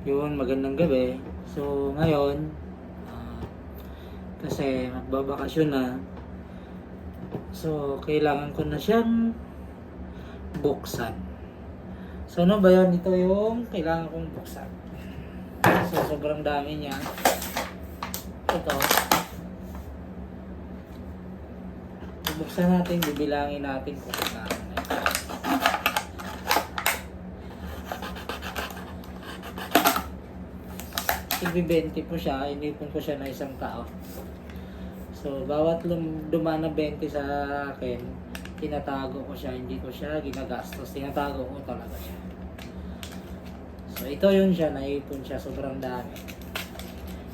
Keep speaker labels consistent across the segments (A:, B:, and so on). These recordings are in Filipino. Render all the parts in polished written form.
A: Yun, magandang gabi. So, ngayon, ah, kasi magbabakasyon na. So, kailangan ko na siyang buksan. So, ano ba yun? Ito yung kailangan kong buksan. So, sobrang dami niya. Ito. Buksan natin, bibilangin natin kung kailangan na ito. Tig-20 po siya, inipon ko siya na isang tao. So, bawat dumaan na 20 sa akin, tinatago ko siya, hindi ko siya ginagastos, tinatago ko talaga siya. So, ito yun siya, naipon siya, sobrang dami.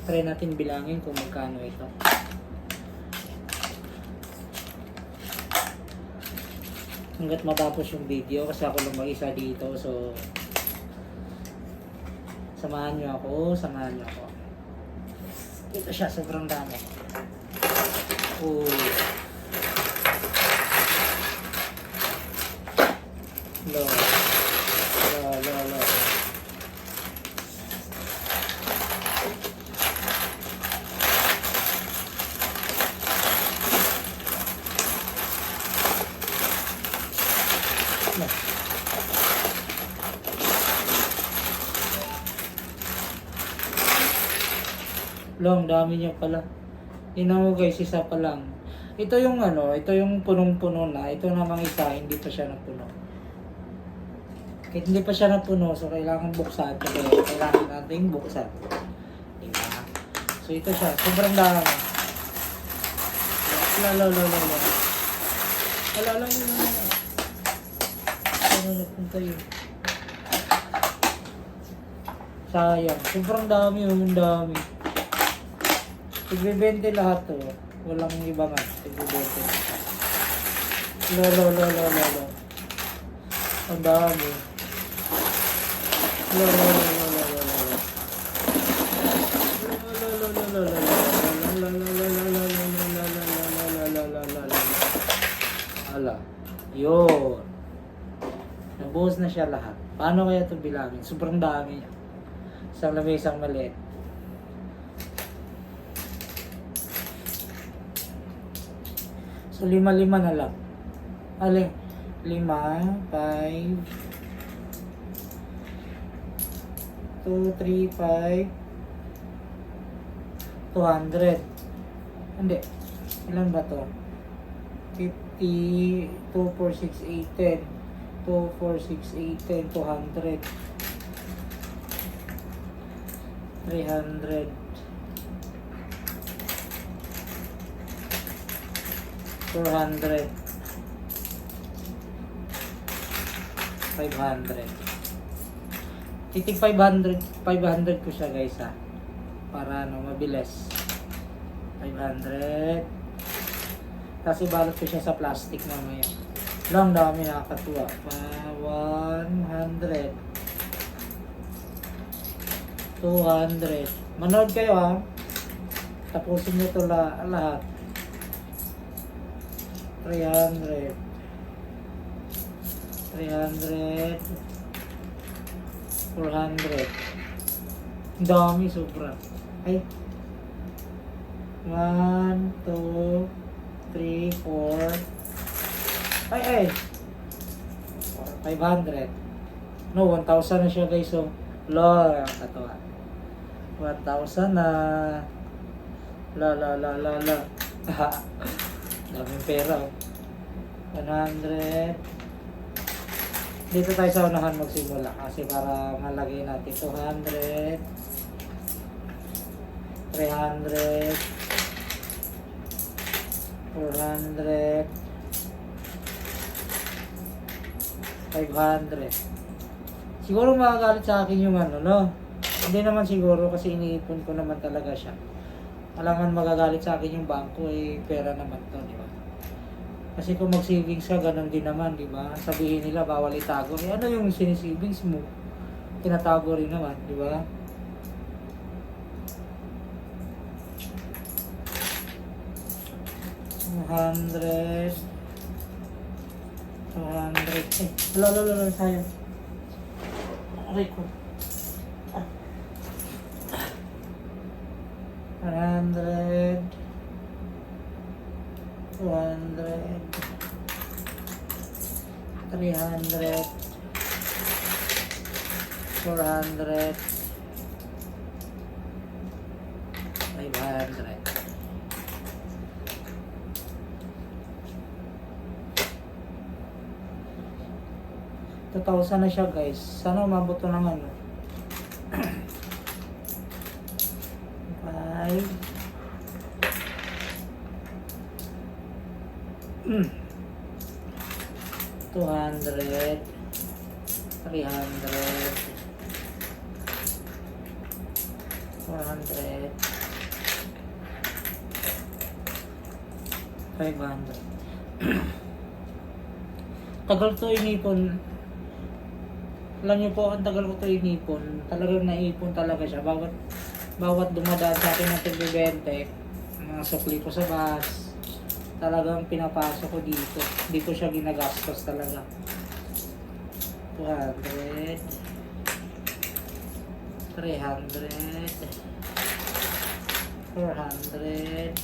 A: Try natin bilangin kung magkano ito. Hanggat matapos yung video, kasi ako lang mag-isa dito, so samahan nyo ako. Ito siya, sobrang dami. Oh. Lo. Long, dami niya pala. Tingnan mo guys, isa pa lang. Ito yung ito yung punong-puno na. Ito namang isa, hindi pa siya napuno. Kahit hindi pa siya napuno, so kailangan buksan. Kaya kailangan natin buksan. Diba? So ito siya, sobrang dami. Lalo. Ano napunta yun? Sayang, sobrang dami yung dami. Tig-20 lahat to. Walang iba nga. Tig-20. Lo. Ang dami. Lo. Ala. Yun. Nabuhos na siya lahat. Paano kaya ito bilangin? Sobrang dami. Isang lamig, isang maliit. So, 5 na lang. Alin? 5, 5, 2, 3, 5, 200. Hindi. Ilan ba to? 50, 2, 4, 6, 8, 10. 2, 4, 6, 8, 10, 200. 300. 400. 500. Titig 500 ko siya guys ha. Para mabilis. 500. Tapos ibalot ko siya sa plastic mamaya. Lang dami nakakatuwa. 100. 200. Manood kayo ha. Tapusin nyo ito lahat. 300. 400. Ang dami, sobra. Ay. 1, 2, 3, 4. Ay. 500. No, 1,000 na siya guys. So, lo, katawa. 1,000 na. La. Daming pera. 100. Dito tayo sa unahan magsimula kasi para malagay natin 200. 300. 400. 500. Siguro makagalit sa akin yung no? Hindi naman siguro kasi iniipon ko naman talaga siya. Alangan magagalit sa akin yung bangko pera naman to, di ba? Kasi kung mag-savings ka, ganun din naman, di ba? Sabihin nila bawal itago. Ano yung sinisavings mo? Tinatago rin naman, di ba? $100. 200. Sayang. Aray ko. 100, 200, 300, 400, 500. $2,000 na siya guys. Sana umabot to ng ano. 5 200, 300, 400, 500. Tagal to inipon. Alam niyo po, ang tagal ko to inipon. Talagang naipon talaga siya. Bawat dumadaan sa akin ng tig-20, mga sukli ko sa bus, talagang pinapasok ko dito. Hindi ko siya ginagastos talaga. 200, 300, 400,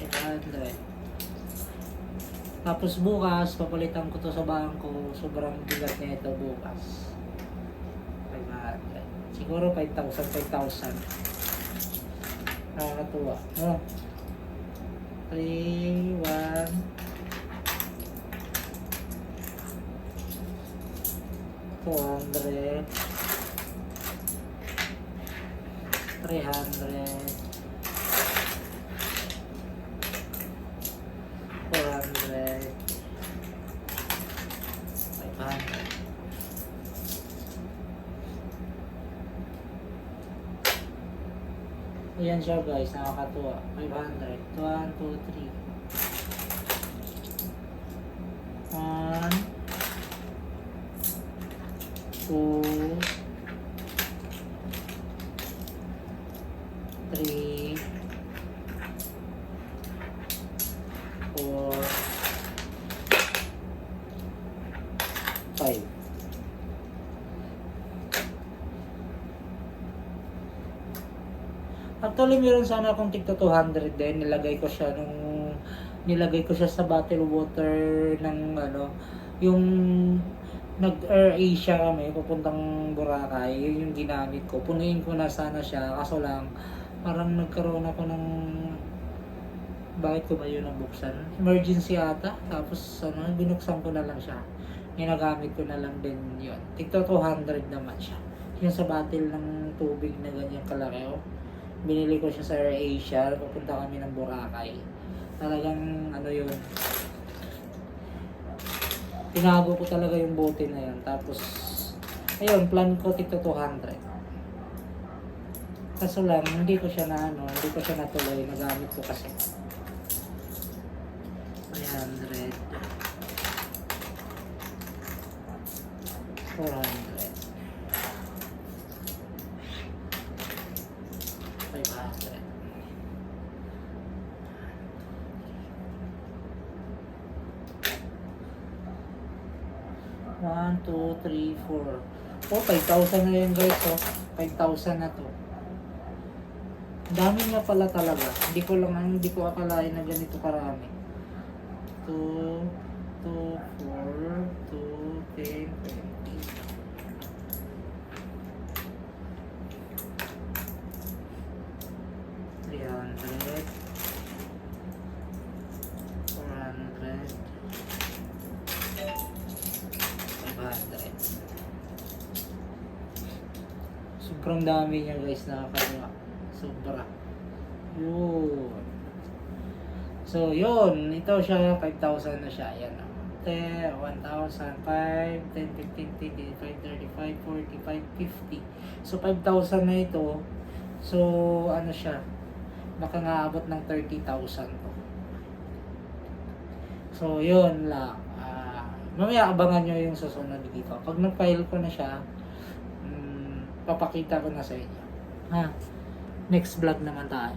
A: 500. Tapos bukas, papalitan ko to sa bangko. Sobrang bigat na ito bukas. 500. Siguro 5,000. Nakakatuwa. No? 3, 1, 200, 300, 400, 500. Ayan siya guys, nakakatuwa. 500. 1, 2, 3. 1, 2, 3, 4, 5. Actually, meron sana akong tigto 200 din. Nilagay ko siya sa bottle water ng ano, yung nag-Air Asia kami, papuntang Boracay. Yun yung ginamit ko. Punuin ko na sana siya. Kaso lang, parang nagkaroon ako ng, bakit ko ba yun nabuksan? Emergency ata. Tapos, ano, binuksan ko na lang siya. Ginagamit ko na lang din yun. Tigto 200 naman siya. Yung sa bottle ng tubig na ganyan kalaki, oh. Binili ko siya sa Air Asia, papunta kami ng Boracay. Talagang ano yun, tinago ko talaga yung bote na yun. Tapos, ayun, plan ko tigto 200. Kaso lang, hindi ko siya natuloy, nagamit ko kasi. 300, 400, 500. One, two, three, 4. Oh, 5,000 na yun guys. Oh, 5,000 na to. Dami nga pala talaga. Hindi ko akalain na ganito karami. 2, 2, 4, 2, 10, 20. 300, 400, 500. Sobrang dami niya guys, nakakatuwa. Sobra. Yun. So, yun. Ito siya, 5,000 na siya. Ayan. 10, 1,000, 5, 10, 15, 20, 25, 35, 45, 50. So, 5,000 na ito. So, ano siya? Baka nga abot ng 30,000 to. So, yun lang. Mamaya abangan nyo yung susunod dito. Pag nag-file ko na siya, papakita ko na sa inyo. Next vlog naman tayo.